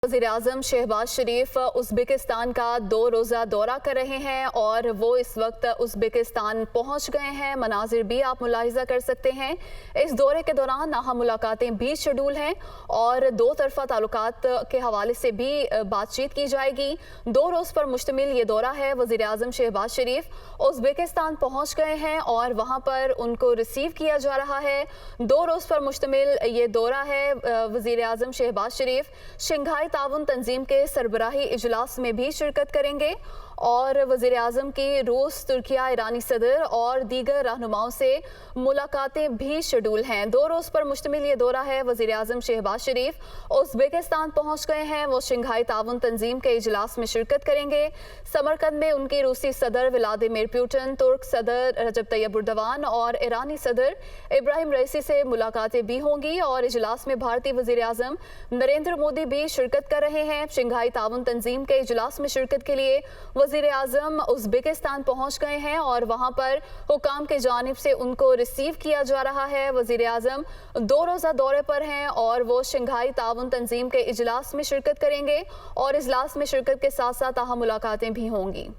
वज़ीर-ए-आज़म शहबाज शरीफ उज़्बेकिस्तान का 2 रोज़ा दौरा कर रहे हैं और वो इस वक्त उज़्बेकिस्तान पहुंच गए हैं। मनाजिर भी आप मुलाहिज़ा कर सकते हैं। इस दौरे के दौरान अहम मुलाकातें भी शेड्यूल हैं और 2 तरफ़ा ताल्लुकात के हवाले से भी बातचीत की जाएगी। 2 रोज़ पर मुश्तमिल ये दौरा है। वज़ीर-ए-आज़म शहबाज शरीफ उज़्बेकिस्तान पहुँच गए हैं और वहाँ पर उनको रिसीव किया जा रहा है। 2 रोज़ पर मुश्तमिल ये दौरा है। वज़ीर-ए-आज़म शहबाज शरीफ शंघाई ताउन तंजीम के सरबराही इजलास में भी शिरकत करेंगे और वज़ीर-ए-आज़म की रूस, तुर्किया, ईरानी सदर और दीगर रहनुमाओं से मुलाकातें भी शेड्यूल हैं। 2 रोज़ पर मुश्तमिल ये दौरा है। वज़ीर-ए-आज़म शहबाज शरीफ उज़्बेकिस्तान पहुँच गए हैं। वो शंघाई ताउन तंजीम के इजलास में शिरकत करेंगे। समरकंद में उनकी रूसी सदर व्लादिमीर पुतिन, तुर्क सदर रजब तैयब एर्दोगान और ईरानी सदर इब्राहिम रईसी से मुलाकातें भी होंगी और इजलास में भारतीय वज़ीर-ए-आज़म नरेंद्र मोदी भी शिरकत कर रहे हैं। शंघाई ताउन तंजीम के इजलास में शिरकत के लिए वज़ीर-ए-आज़म उज़्बेकिस्तान पहुंच गए हैं और वहां पर हुकाम के जानिब से उनको रिसीव किया जा रहा है। वज़ीर-ए-आज़म 2 रोज़ा दौरे पर हैं और वो शंघाई ताउन तंजीम के इजलास में शिरकत करेंगे और इजलास में शिरकत के साथ साथ अहम मुलाकातें भी होंगी।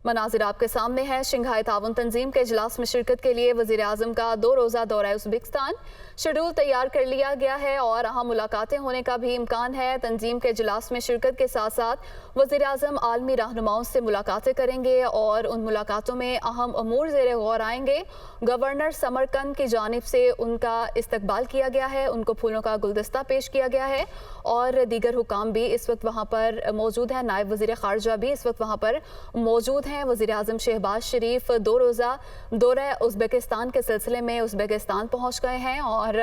मनाजिर आपके सामने है। शंघाई ताउन तंजीम के इजलास में शिरकत के लिए वज़ीर-ए-आज़म का 2 रोज़ा दौरा उज़्बेकिस्तान शेड्यूल तैयार कर लिया गया है और अहम मुलाकातें होने का भी इम्कान है। तंजीम के इजलास में शिरकत के साथ साथ वज़ीर-ए-आज़म आलमी रहनुमाओं से मुलाकातें करेंगे और उन मुलाकातों में अहम अमूर ज़ेरे गौर आएंगे। गवर्नर समरकंद की जानिब से उनका इस्तकबाल किया गया है, उनको फूलों का गुलदस्ता पेश किया गया है और दीगर हुकाम भी इस वक्त वहाँ पर मौजूद हैं। नायब वज़ीर ख़ारजा भी इस वक्त वहाँ पर मौजूद हैं। वज़ीर-ए-आज़म शहबाज शरीफ 2 रोज़ा दौरा उज़्बेकिस्तान के सिलसिले में उज़्बेकिस्तान पहुँच गए हैं और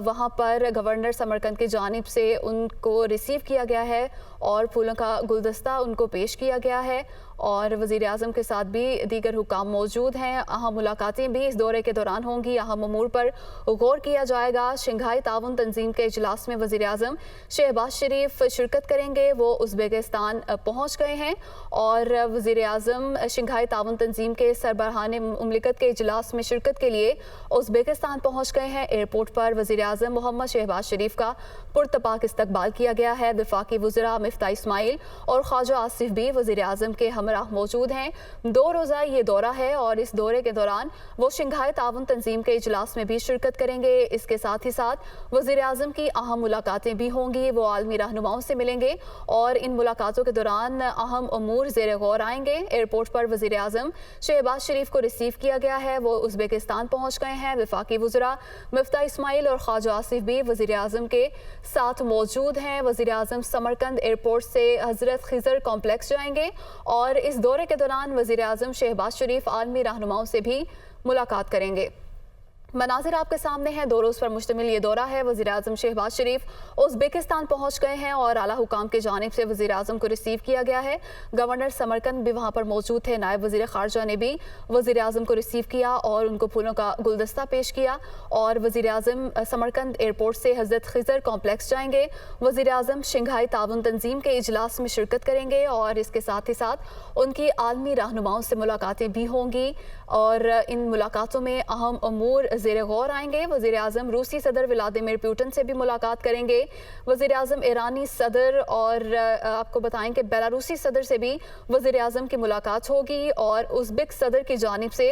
वहाँ पर गवर्नर समरकंद की जानिब से उनको रिसीव किया गया है और फूलों का गुलदस्ता उनको पेश किया गया है और वज़ीर-ए-आज़म के साथ भी दीगर हुकाम मौजूद हैं। अहम मुलाकातें भी इस दौरे के दौरान होंगी। अहम अमूर पर गौर किया जाएगा। शंघाई ताउन तंजीम के इजलास में वज़ीर-ए-आज़म शहबाज शरीफ शिरकत करेंगे। वो उज़्बेकिस्तान पहुँच गए हैं और वज़ीर-ए-आज़म शंघाई ताउन तंजीम के सरबराहान मुमलिकत के इजलास में शिरकत के लिए उज़्बेकिस्तान पहुँच गए हैं। एयरपोर्ट पर वज़ीर-ए-आज़म मोहम्मद शहबाज शरीफ का पुरतपाक इस्तकबाल किया गया है। वफाकी वज़रा मिफ्ता इस्माइल और ख्वाजा आसिफ भी वज़ीर-ए-आज़म के हमराह मौजूद हैं। 2 रोज़ा ये दौरा है और इस दौरे के दौरान वो शंघाई ताउन तंजीम के इजलास में भी शिरकत करेंगे। इसके साथ ही साथ वज़ीर-ए-आज़म की अहम मुलाकातें भी होंगी। वो आलमी रहनुमाओं से मिलेंगे और इन मुलाकातों के दौरान अहम अमूर ज़ेरे गौर आएंगे। एयरपोर्ट पर वज़ीर-ए-आज़म शहबाज शरीफ को रिसीव किया गया है। वो उज़्बेकिस्तान पहुँच गए हैं। वफाकी वज़रा मिफ्ता इस्माइल और ख्वाजा आसिफ भी वज़ीर-ए-आज़म के साथ मौजूद हैं। वज़ीर-ए-आज़म समरकंद एयरपोर्ट से हज़रत खिज़र कॉम्प्लेक्स जाएंगे और इस दौरे के दौरान वज़ीर-ए-आज़म शहबाज शरीफ आलमी रहनुमाओं से भी मुलाकात करेंगे। मनाजिर आपके सामने हैं। 2 रोज़ पर मुश्तमिल ये दौरा है। वज़ीर-ए-आज़म शहबाज शरीफ उज़्बेकिस्तान पहुँच गए हैं और आला हुकाम की जानिब से वज़ीर-ए-आज़म को रिसीव किया गया है। गवर्नर समरकंद भी वहाँ पर मौजूद थे। नायब वज़ीर ख़ारजा ने भी वज़ीर-ए-आज़म को रिसीव किया और उनको फूलों का गुलदस्ता पेश किया और वज़ीर-ए-आज़म समरकंद एयरपोर्ट से हज़रत खिज़र कॉम्प्लेक्स जाएंगे। वज़ीर-ए-आज़म शंघाई ताउन तंजीम के इजलास में शिरकत करेंगे और इसके साथ ही साथ उनकी आलमी रहनुमाओं से मुलाकातें भी होंगी और इन मुलाकातों में अहम अमूर ज़ेरे गौर आएंगे। वज़ीर-ए-आज़म रूसी सदर व्लादिमीर पुतिन से भी मुलाकात करेंगे। वज़ीर-ए-आज़म ईरानी सदर और आपको बताएं कि बेलारूसी सदर से भी वज़ीर-ए-आज़म की मुलाकात होगी और उज़्बेक सदर की जानिब से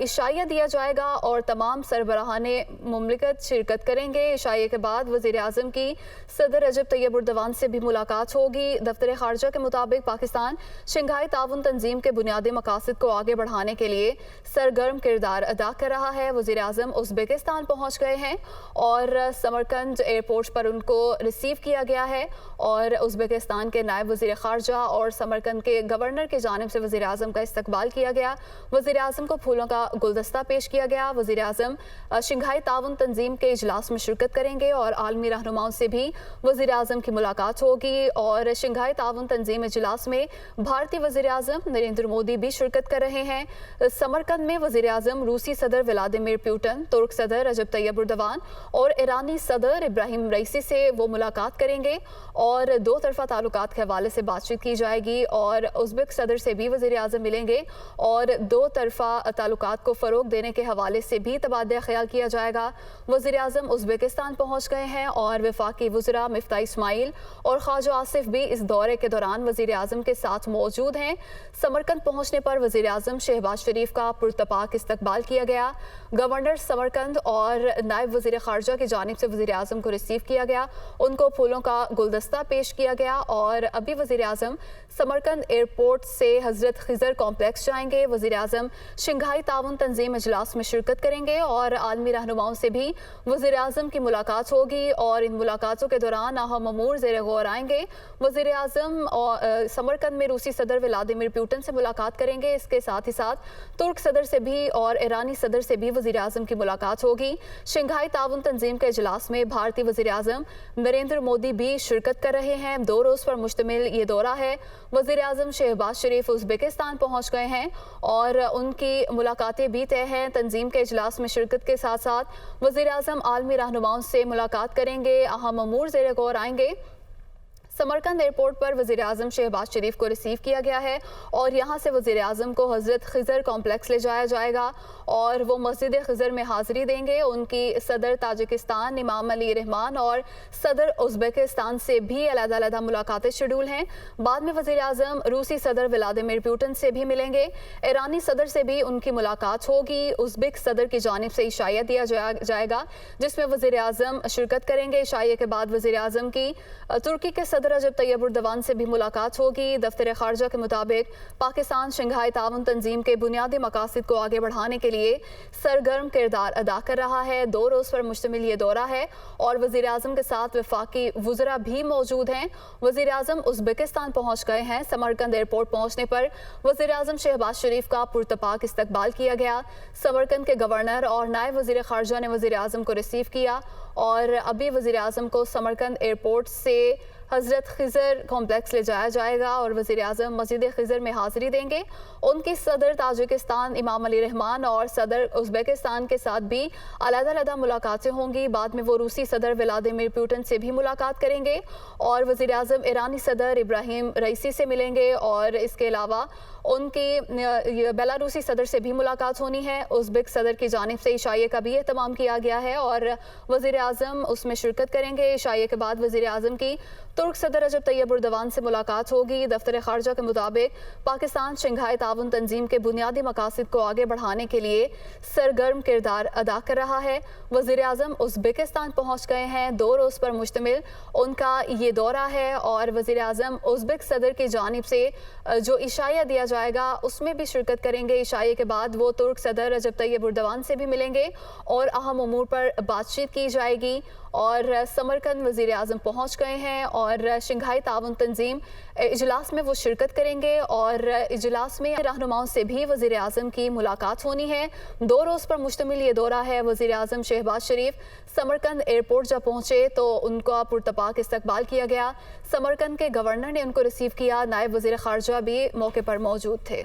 इशाया दिया जाएगा और तमाम सरबराहान मुमलिकत शिरकत करेंगे। इशाये के बाद वज़ीर-ए-आज़म की सदर रजब तैयब एर्दोगान से भी मुलाकात होगी। दफ्तर ख़ारजा के मुताबिक पाकिस्तान शंघाई ताउन तंजीम के बुनियादी मकासद को आगे बढ़ाने के लिए सरगर्म किरदार अदा कर रहा है। वज़ीर-ए-आज़म उज़्बेकिस्तान पहुँच गए हैं और समरकंद एयरपोर्ट पर उनको रिसीव किया गया है और उज़्बेकिस्तान के नायब वज़ीर ख़ारजा और समरकंद के गवर्नर की जानिब से वज़ीर-ए-आज़म का इस्तकबाल किया गया। वज़ीर-ए-आज़म को फूलों का गुलदस्ता पेश किया गया। वज़ीर-ए-आज़म शंघाई ताउन तंजीम के इजलास में शिरकत करेंगे और आलमी रहनुमाओं से भी वज़ीर-ए-आज़म की मुलाकात होगी और शंघाई ताउन तंजीम इजलास में भारतीय वज़ीर-ए-आज़म नरेंद्र मोदी भी शिरकत कर रहे हैं। समरकंद में वज़ीर-ए-आज़म रूसी सदर व्लादिमीर पुतिन वाशिंगटन तुर्क सदर रजब तैयब एर्दोगान और ईरानी सदर इब्राहिम रईसी से वो मुलाकात करेंगे और दो तरफा ताल्लुकात के हवाले से बातचीत की जाएगी और उज़्बेक सदर से भी वज़ीर आज़म मिलेंगे और दो तरफा ताल्लुकात को फ़रोग देने के हवाले से भी तबादला ख्याल किया जाएगा। वज़ीर आज़म उज़्बेकिस्तान पहुँच गए हैं और वफाकी वज़रा मिफ्ता इस्माइल और ख्वाजा आसिफ भी इस दौरे के दौरान वज़ीर आज़म के साथ मौजूद हैं। समरकंद पहुँचने पर वज़ीर आज़म शहबाज शरीफ का पुरतपाक इस्तकबाल किया गया। गवर्नर समरकंद और नायब वज़ीर ख़ारजा की जानिब से वज़ीर आज़म को रिसीव किया गया, उनको फूलों का गुलदस्ता पेश किया गया और अभी वज़ीर आज़म समरकंद एयरपोर्ट से हज़रत खिज़र कॉम्प्लेक्स जाएंगे। वज़ीर आज़म शंघाई ताउन तंजीम इजलास में शिरकत करेंगे और आलमी रहनुमाओं से भी वज़ीर आज़म की मुलाकात होगी और इन मुलाकातों के दौरान अहम अमूर ज़ेर गौर आएंगे। वज़ीर आज़म और समरकंद में रूसी सदर व्लादिमीर पुतिन से मुलाकात करेंगे। इसके साथ ही साथ तुर्क सदर से भी और ईरानी सदर से भी वज़ीर आज़म की मुलाकात होगी। शंघाई ताउन तंजीम के इजलास में भारतीय वज़ीर आज़म नरेंद्र मोदी भी शिरकत कर रहे हैं। 2 रोज़ पर मुश्तमिल ये दौरा है। वज़ीर आज़म शहबाज शरीफ उज़्बेकिस्तान पहुँच गए हैं और उनकी मुलाकातें भी तय हैं। तंजीम के इजलास में शिरकत के साथ साथ वज़ीर आज़म आलमी रहनुमाओं से मुलाकात करेंगे, अहम अमूर ज़ेर गौर आएंगे। समरकंद एयरपोर्ट पर वज़ीर आज़म शहबाज शरीफ को रिसीव किया गया है और यहाँ से वज़ीर आज़म को हज़रत खिज़र कॉम्प्लेक्स ले जाया जाएगा और वो मस्जिद खिज़र में हाज़िरी देंगे। उनकी सदर ताजिकिस्तान इमाम अली रहमान और सदर उज़्बेकिस्तान से भी अलग-अलग मुलाकातें शेड्यूल हैं। बाद में वज़ीर आज़म रूसी सदर व्लादिमीर पुतिन से भी मिलेंगे। ईरानी सदर से भी उनकी मुलाकात होगी। उज़्बेक सदर की जानिब से इशाया दिया जाएगा जिसमें वज़ीर आज़म शिरकत करेंगे। इशाये के बाद वज़ीर आज़म की तुर्की के सदर रजब तैयब एर्दोगान से भी मुलाकात होगी। दफ्तर खारजा के मुताबिक पाकिस्तान शंघाई ताउन तंजीम के बुनियादी मकासद को आगे बढ़ाने के लिए सरगर्म किरदार अदा कर रहा है। 2 रोज़ पर मुश्तमिल ये दौरा है और वज़ीर आज़म के साथ वफाकी वज़रा भी मौजूद हैं। वज़ीर आज़म उज़्बेकिस्तान पहुँच गए हैं। समरकंद एयरपोर्ट पहुँचने पर वज़ीर आज़म शहबाज शरीफ का पुरतपाक इस्तकबाल किया गया। समरकंद के गवर्नर और नायब वज़ीर ख़ारजा ने वज़ीर आज़म को रिसीव किया और अभी वज़ीर आज़म को समरकंद एयरपोर्ट से हज़रत खिज़र कॉम्प्लेक्स ले जाया जाएगा और वज़ीर आज़म मस्जिद खिज़र में हाज़िरी देंगे। उनकी सदर ताजिकिस्तान इमाम अली रहमान और सदर उज़्बेकिस्तान के साथ भी अलग-अलग मुलाकातें होंगी। बाद में वो रूसी सदर व्लादिमीर पुतिन से भी मुलाकात करेंगे और वज़ीर आज़म ईरानी सदर इब्राहिम रईसी से मिलेंगे और इसके अलावा उनकी बेलारूसी सदर से भी मुलाकात होनी है। उज़्बेक सदर की जानिब से इशाये का भी एहतमाम किया गया है और वज़ीर आज़म उसमें शिरकत करेंगे। इशाये के बाद वज़ीर आज़म की तुर्क सदर रजब तैयब एर्दोगान से मुलाकात होगी। दफ्तर खारजा के मुताबिक पाकिस्तान शंघाई ताउन तंजीम के बुनियादी मकासद को आगे बढ़ाने के लिए सरगर्म किरदार अदा कर रहा है। वज़ीर आज़म उज़्बेकिस्तान पहुँच गए हैं। 2 रोज़ पर मुश्तमिल उनका ये दौरा है और वज़ीर आज़म उज़्बेक सदर की जानिब से जो इशाया दिया जाएगा उसमें भी शिरकत करेंगे। इशाये के बाद वो तुर्क सदर रजब तैयब एर्दोगान से भी मिलेंगे और अहम उमूर पर बातचीत की जाएगी और समरकंद वज़ीर आज़म पहुँच गए हैं और शंघाई ताउन तंजीम इजलास में वो शिरकत करेंगे और इजलास में रहनुमाओं से भी वज़ीर आज़म की मुलाकात होनी है। 2 रोज़ पर मुश्तमिल ये दौरा है। वज़ीर आज़म शहबाज शरीफ समरकंद एयरपोर्ट जब पहुँचे तो उनका पुरतपाक इस्तकबाल किया गया। समरकंद के गवर्नर ने उनको रिसीव किया। नायब वज़ीर ख़ारजा भी मौके पर मौजूद थे।